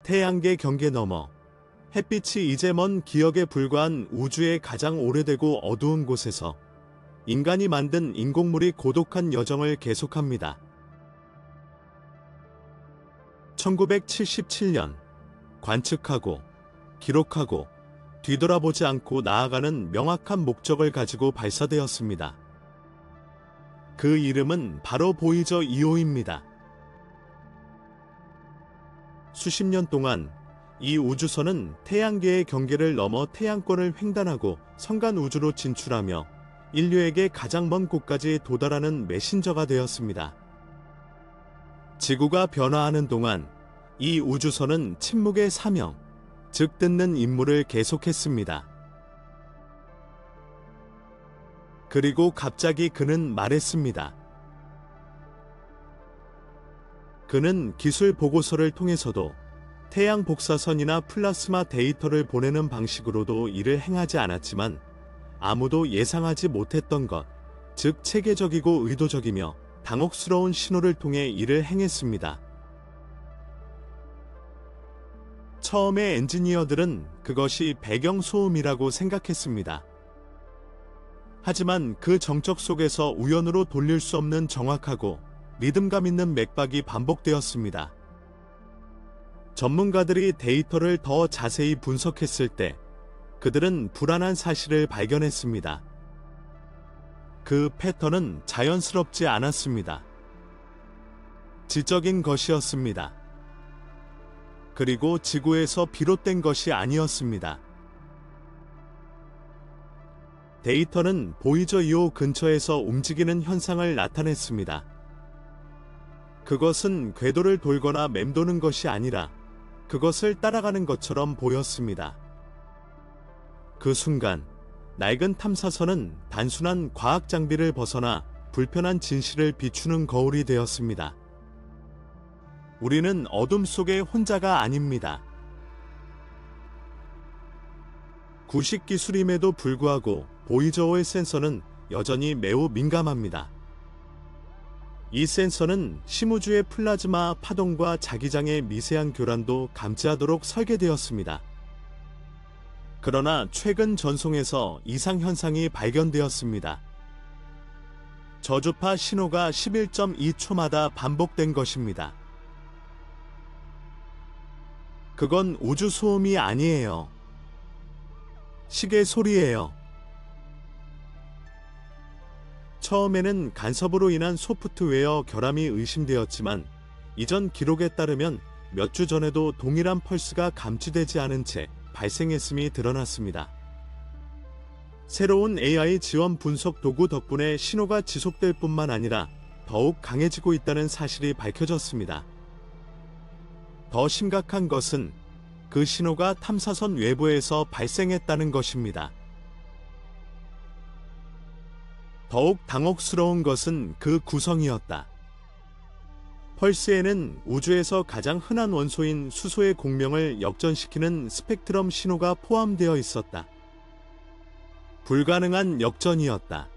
태양계 경계 너머 햇빛이 이제 먼 기억에 불과한 우주의 가장 오래되고 어두운 곳에서 인간이 만든 인공물이 고독한 여정을 계속합니다. 1977년 관측하고 기록하고 뒤돌아보지 않고 나아가는 명확한 목적을 가지고 발사되었습니다. 그 이름은 바로 보이저 2호입니다. 수십 년 동안 이 우주선은 태양계의 경계를 넘어 태양권을 횡단하고 성간 우주로 진출하며 인류에게 가장 먼 곳까지 도달하는 메신저가 되었습니다. 지구가 변화하는 동안 이 우주선은 침묵의 사명, 즉 듣는 임무를 계속했습니다. 그리고 갑자기 그는 말했습니다. 그는 기술 보고서를 통해서도 태양 복사선이나 플라스마 데이터를 보내는 방식으로도 일을 행하지 않았지만 아무도 예상하지 못했던 것, 즉 체계적이고 의도적이며 당혹스러운 신호를 통해 일을 행했습니다. 처음에 엔지니어들은 그것이 배경소음이라고 생각했습니다. 하지만 그 정적 속에서 우연으로 돌릴 수 없는 정확하고 리듬감 있는 맥박이 반복되었습니다. 전문가들이 데이터를 더 자세히 분석했을 때 그들은 불안한 사실을 발견했습니다. 그 패턴은 자연스럽지 않았습니다. 지적인 것이었습니다. 그리고 지구에서 비롯된 것이 아니었습니다. 데이터는 보이저 2호 근처에서 움직이는 현상을 나타냈습니다. 그것은 궤도를 돌거나 맴도는 것이 아니라 그것을 따라가는 것처럼 보였습니다. 그 순간 낡은 탐사선은 단순한 과학 장비를 벗어나 불편한 진실을 비추는 거울이 되었습니다. 우리는 어둠 속의 혼자가 아닙니다. 구식 기술임에도 불구하고 보이저호의 센서는 여전히 매우 민감합니다. 이 센서는 심우주의 플라즈마 파동과 자기장의 미세한 교란도 감지하도록 설계되었습니다. 그러나 최근 전송에서 이상 현상이 발견되었습니다. 저주파 신호가 11.2초마다 반복된 것입니다. 그건 우주 소음이 아니에요. 시계 소리예요. 처음에는 간섭으로 인한 소프트웨어 결함이 의심되었지만 이전 기록에 따르면 몇 주 전에도 동일한 펄스가 감지되지 않은 채 발생했음이 드러났습니다. 새로운 AI 지원 분석 도구 덕분에 신호가 지속될 뿐만 아니라 더욱 강해지고 있다는 사실이 밝혀졌습니다. 더 심각한 것은 그 신호가 탐사선 외부에서 발생했다는 것입니다. 더욱 당혹스러운 것은 그 구성이었다. 펄스에는 우주에서 가장 흔한 원소인 수소의 공명을 역전시키는 스펙트럼 신호가 포함되어 있었다. 불가능한 역전이었다.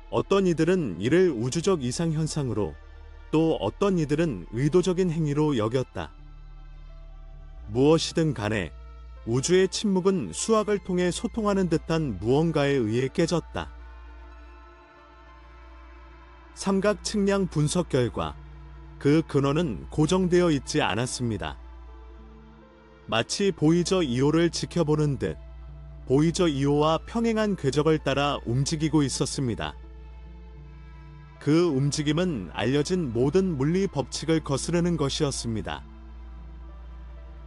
어떤 이들은 이를 우주적 이상현상으로, 또 어떤 이들은 의도적인 행위로 여겼다. 무엇이든 간에 우주의 침묵은 수학을 통해 소통하는 듯한 무언가에 의해 깨졌다. 삼각 측량 분석 결과 그 근원은 고정되어 있지 않았습니다. 마치 보이저 2호를 지켜보는 듯 보이저 2호와 평행한 궤적을 따라 움직이고 있었습니다. 그 움직임은 알려진 모든 물리 법칙을 거스르는 것이었습니다.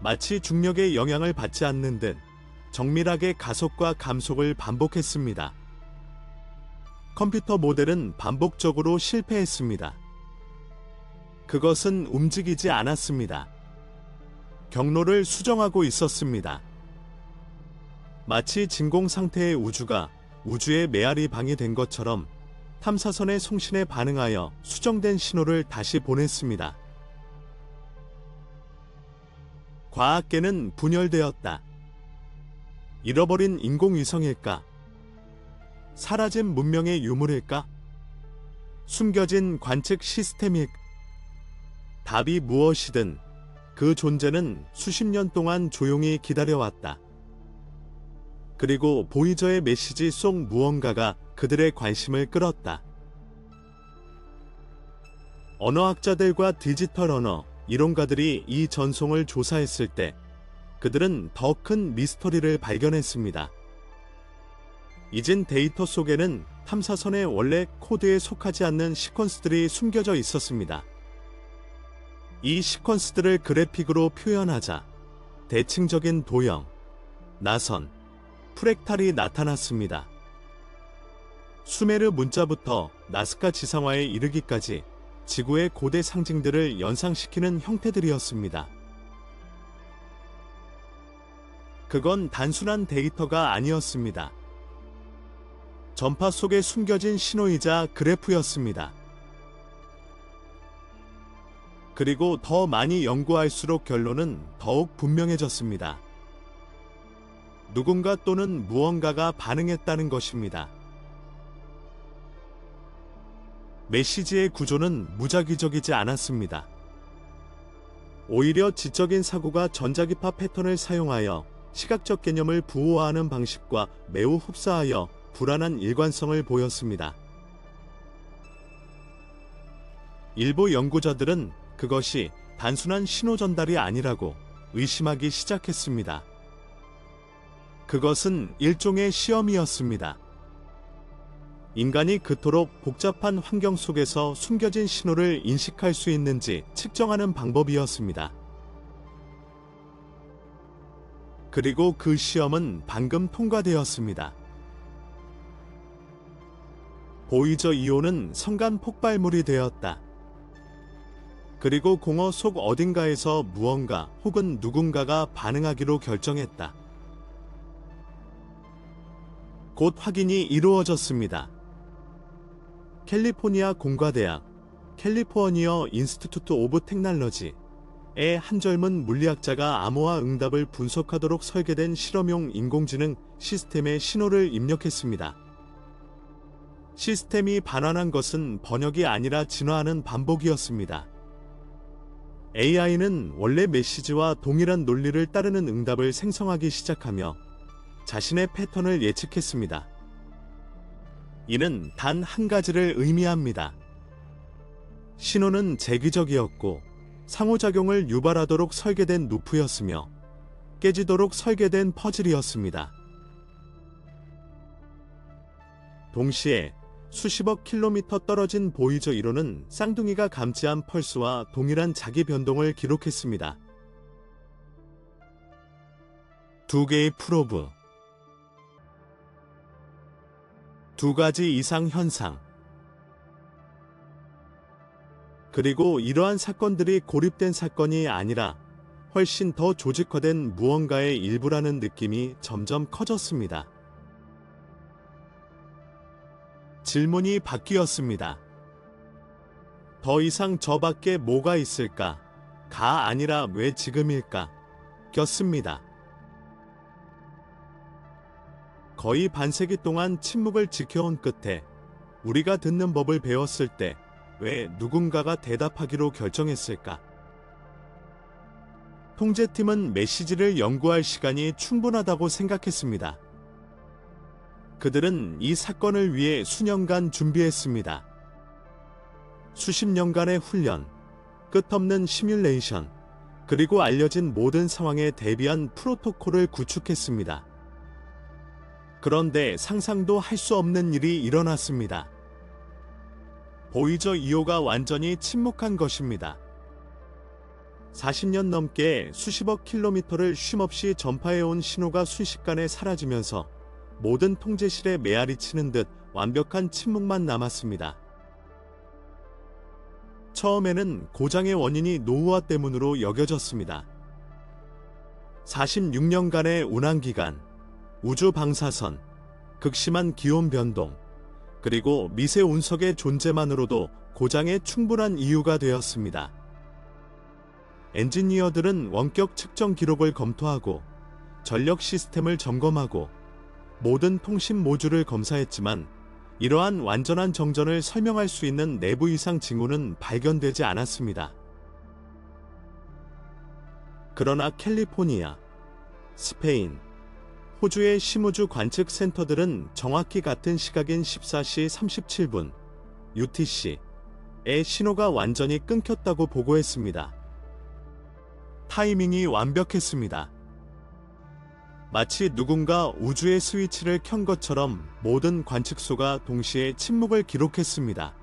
마치 중력의 영향을 받지 않는 듯 정밀하게 가속과 감속을 반복했습니다. 컴퓨터 모델은 반복적으로 실패했습니다. 그것은 움직이지 않았습니다. 경로를 수정하고 있었습니다. 마치 진공 상태의 우주가 우주의 메아리 방이 된 것처럼 탐사선의 송신에 반응하여 수정된 신호를 다시 보냈습니다. 과학계는 분열되었다. 잃어버린 인공위성일까? 사라진 문명의 유물일까? 숨겨진 관측 시스템일까? 답이 무엇이든 그 존재는 수십 년 동안 조용히 기다려왔다. 그리고 보이저의 메시지 속 무언가가 그들의 관심을 끌었다. 언어학자들과 디지털 언어 이론가들이 이 전송을 조사했을 때 그들은 더 큰 미스터리를 발견했습니다. 잊은 데이터 속에는 탐사선의 원래 코드에 속하지 않는 시퀀스들이 숨겨져 있었습니다. 이 시퀀스들을 그래픽으로 표현하자 대칭적인 도형, 나선, 프랙탈이 나타났습니다. 수메르 문자부터 나스카 지상화에 이르기까지 지구의 고대 상징들을 연상시키는 형태들이었습니다. 그건 단순한 데이터가 아니었습니다. 전파 속에 숨겨진 신호이자 그래프였습니다. 그리고 더 많이 연구할수록 결론은 더욱 분명해졌습니다. 누군가 또는 무언가가 반응했다는 것입니다. 메시지의 구조는 무작위적이지 않았습니다. 오히려 지적인 사고가 전자기파 패턴을 사용하여 시각적 개념을 부호화하는 방식과 매우 흡사하여 불안한 일관성을 보였습니다. 일부 연구자들은 그것이 단순한 신호 전달이 아니라고 의심하기 시작했습니다. 그것은 일종의 시험이었습니다. 인간이 그토록 복잡한 환경 속에서 숨겨진 신호를 인식할 수 있는지 측정하는 방법이었습니다. 그리고 그 시험은 방금 통과되었습니다. 보이저 2호는 성간 폭발물이 되었다. 그리고 공허 속 어딘가에서 무언가 혹은 누군가가 반응하기로 결정했다. 곧 확인이 이루어졌습니다. 캘리포니아 공과대학 캘리포니아 인스티튜트 오브 테크놀로지의 한 젊은 물리학자가 암호화 응답을 분석하도록 설계된 실험용 인공지능 시스템에 신호를 입력했습니다. 시스템이 반환한 것은 번역이 아니라 진화하는 반복이었습니다. AI는 원래 메시지와 동일한 논리를 따르는 응답을 생성하기 시작하며 자신의 패턴을 예측했습니다. 이는 단 한 가지를 의미합니다. 신호는 재기적이었고 상호작용을 유발하도록 설계된 루프였으며 깨지도록 설계된 퍼즐이었습니다. 동시에 수십억 킬로미터 떨어진 보이저 1호는 쌍둥이가 감지한 펄스와 동일한 자기 변동을 기록했습니다. 두 개의 프로브, 두 가지 이상 현상, 그리고 이러한 사건들이 고립된 사건이 아니라 훨씬 더 조직화된 무언가의 일부라는 느낌이 점점 커졌습니다. 질문이 바뀌었습니다. 더 이상 저 밖에 뭐가 있을까? 가 아니라 왜 지금일까? 겼습니다. 거의 반세기 동안 침묵을 지켜온 끝에 우리가 듣는 법을 배웠을 때 왜 누군가가 대답하기로 결정했을까? 통제팀은 메시지를 연구할 시간이 충분하다고 생각했습니다. 그들은 이 사건을 위해 수년간 준비했습니다. 수십 년간의 훈련, 끝없는 시뮬레이션, 그리고 알려진 모든 상황에 대비한 프로토콜을 구축했습니다. 그런데 상상도 할 수 없는 일이 일어났습니다. 보이저 2호가 완전히 침묵한 것입니다. 40년 넘게 수십억 킬로미터를 쉼없이 전파해온 신호가 순식간에 사라지면서 모든 통제실에 메아리 치는 듯 완벽한 침묵만 남았습니다. 처음에는 고장의 원인이 노후화 때문으로 여겨졌습니다. 46년간의 운항기간, 우주 방사선, 극심한 기온 변동, 그리고 미세 운석의 존재만으로도 고장에 충분한 이유가 되었습니다. 엔지니어들은 원격 측정 기록을 검토하고 전력 시스템을 점검하고 모든 통신 모듈을 검사했지만 이러한 완전한 정전을 설명할 수 있는 내부 이상 징후는 발견되지 않았습니다. 그러나 캘리포니아, 스페인, 호주의 심우주 관측 센터들은 정확히 같은 시각인 14시 37분 UTC의 신호가 완전히 끊겼다고 보고했습니다. 타이밍이 완벽했습니다. 마치 누군가 우주의 스위치를 켠 것처럼 모든 관측소가 동시에 침묵을 기록했습니다.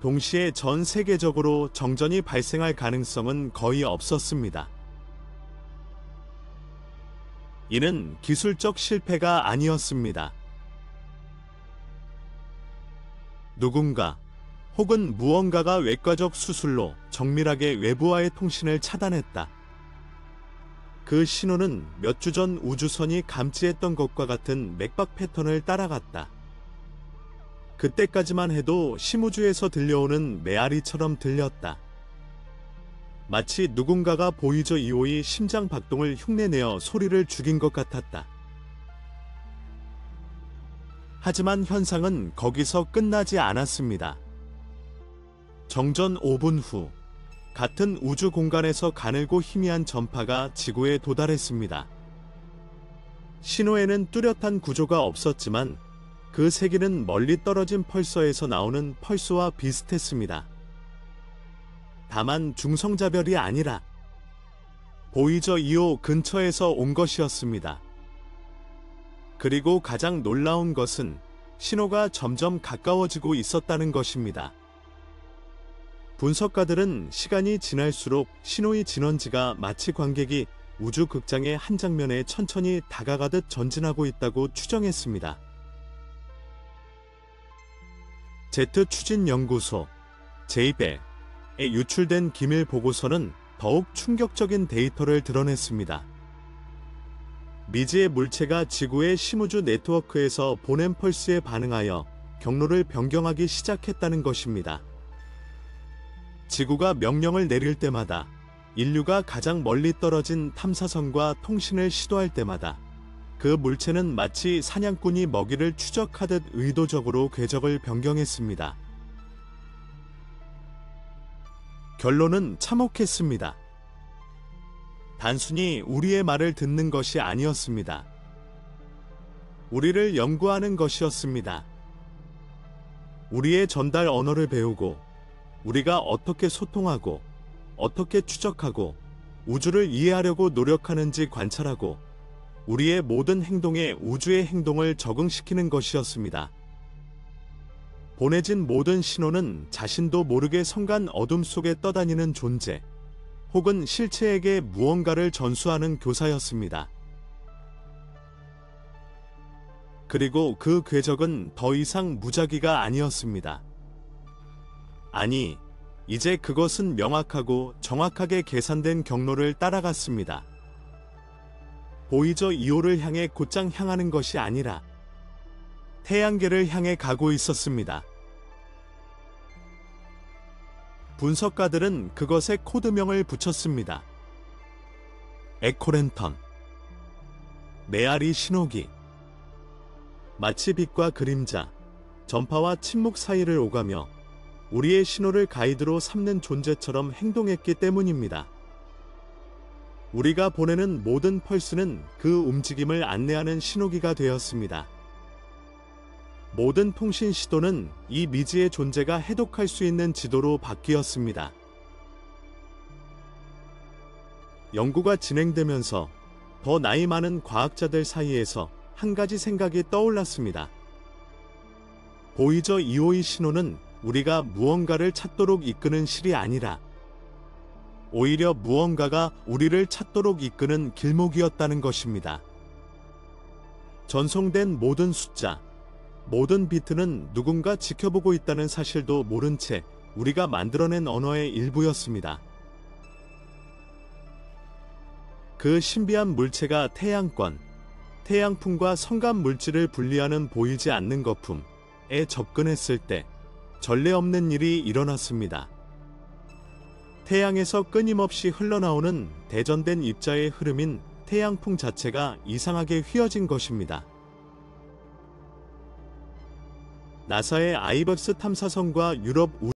동시에 전 세계적으로 정전이 발생할 가능성은 거의 없었습니다. 이는 기술적 실패가 아니었습니다. 누군가 혹은 무언가가 외과적 수술로 정밀하게 외부와의 통신을 차단했다. 그 신호는 몇 주 전 우주선이 감지했던 것과 같은 맥박 패턴을 따라갔다. 그때까지만 해도 심우주에서 들려오는 메아리처럼 들렸다. 마치 누군가가 보이저 2호의 심장 박동을 흉내내어 소리를 죽인 것 같았다. 하지만 현상은 거기서 끝나지 않았습니다. 정전 5분 후 같은 우주 공간에서 가늘고 희미한 전파가 지구에 도달했습니다. 신호에는 뚜렷한 구조가 없었지만 그 세기는 멀리 떨어진 펄서에서 나오는 펄스와 비슷했습니다. 다만 중성자별이 아니라 보이저 2호 근처에서 온 것이었습니다. 그리고 가장 놀라운 것은 신호가 점점 가까워지고 있었다는 것입니다. 분석가들은 시간이 지날수록 신호의 진원지가 마치 관객이 우주 극장의 한 장면에 천천히 다가가듯 전진하고 있다고 추정했습니다. 제트 추진연구소 JBEL에 유출된 기밀 보고서는 더욱 충격적인 데이터를 드러냈습니다. 미지의 물체가 지구의 심우주 네트워크에서 보낸 펄스에 반응하여 경로를 변경하기 시작했다는 것입니다. 지구가 명령을 내릴 때마다, 인류가 가장 멀리 떨어진 탐사선과 통신을 시도할 때마다 그 물체는 마치 사냥꾼이 먹이를 추적하듯 의도적으로 궤적을 변경했습니다. 결론은 참혹했습니다. 단순히 우리의 말을 듣는 것이 아니었습니다. 우리를 연구하는 것이었습니다. 우리의 전달 언어를 배우고 우리가 어떻게 소통하고 어떻게 추적하고 우주를 이해하려고 노력하는지 관찰하고 우리의 모든 행동에 우주의 행동을 적응시키는 것이었습니다. 보내진 모든 신호는 자신도 모르게 성간 어둠 속에 떠다니는 존재, 혹은 실체에게 무언가를 전수하는 교사였습니다. 그리고 그 궤적은 더 이상 무작위가 아니었습니다. 아니, 이제 그것은 명확하고 정확하게 계산된 경로를 따라갔습니다. 보이저 2호를 향해 곧장 향하는 것이 아니라 태양계를 향해 가고 있었습니다. 분석가들은 그것에 코드명을 붙였습니다. 에코랜턴, 메아리 신호기. 마치 빛과 그림자, 전파와 침묵 사이를 오가며 우리의 신호를 가이드로 삼는 존재처럼 행동했기 때문입니다. 우리가 보내는 모든 펄스는 그 움직임을 안내하는 신호기가 되었습니다. 모든 통신 시도는 이 미지의 존재가 해독할 수 있는 지도로 바뀌었습니다. 연구가 진행되면서 더 나이 많은 과학자들 사이에서 한 가지 생각이 떠올랐습니다. 보이저 2호의 신호는 우리가 무언가를 찾도록 이끄는 실이 아니라 오히려 무언가가 우리를 찾도록 이끄는 길목이었다는 것입니다. 전송된 모든 숫자, 모든 비트는 누군가 지켜보고 있다는 사실도 모른 채 우리가 만들어낸 언어의 일부였습니다. 그 신비한 물체가 태양권, 태양풍과 성간 물질을 분리하는 보이지 않는 거품에 접근했을 때 전례 없는 일이 일어났습니다. 태양에서 끊임없이 흘러나오는 대전된 입자의 흐름인 태양풍 자체가 이상하게 휘어진 것입니다. 나사의 아이벅스 탐사선과 유럽